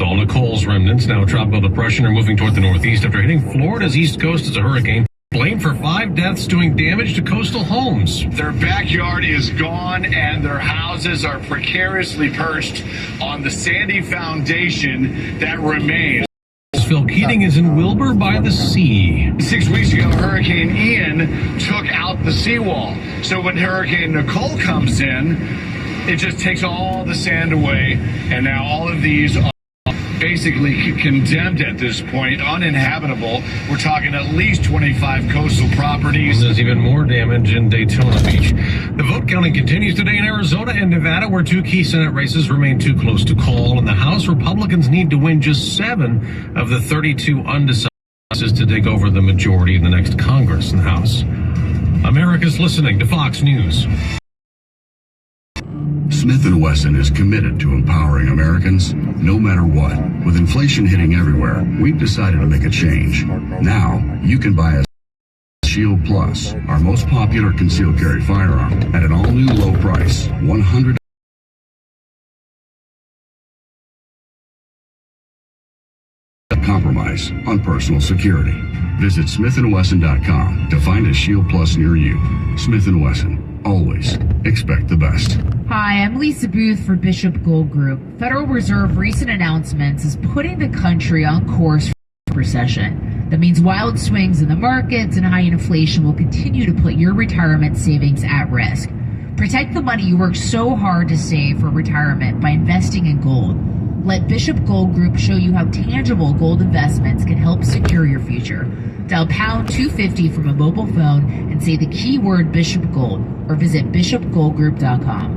All Nicole's remnants, now tropical depression, are moving toward the northeast after hitting Florida's east coast as a hurricane. Blamed for 5 deaths doing damage to coastal homes. Their backyard is gone and their houses are precariously perched on the sandy foundation that remains. Phil Keating is in Wilbur by the sea. 6 weeks ago, Hurricane Ian took out the seawall. So when Hurricane Nicole comes in, it just takes all the sand away. And now all of these are basically condemned at this point, uninhabitable. We're talking at least 25 coastal properties. There's even more damage in Daytona Beach. The vote counting continues today in Arizona and Nevada, where 2 key Senate races remain too close to call. In the House, Republicans need to win just 7 of the 32 undecided to take over the majority in the next Congress in the House. America's listening to Fox News. Smith & Wesson is committed to empowering Americans, no matter what. With inflation hitting everywhere, we've decided to make a change. Now, you can buy a Shield Plus, our most popular concealed carry firearm, at an all-new low price, $100. Compromise on personal security. Visit SmithandWesson.com to find a Shield Plus near you. Smith & Wesson. Always expect the best. Hi, I'm Lisa Booth for Bishop Gold Group. Federal Reserve recent announcements is putting the country on course for recession. That means wild swings in the markets and high inflation will continue to put your retirement savings at risk. Protect the money you work so hard to save for retirement by investing in gold. Let Bishop Gold Group show you how tangible gold investments can help secure your future. Dial pound 250 from a mobile phone and say the keyword Bishop Gold or visit bishopgoldgroup.com.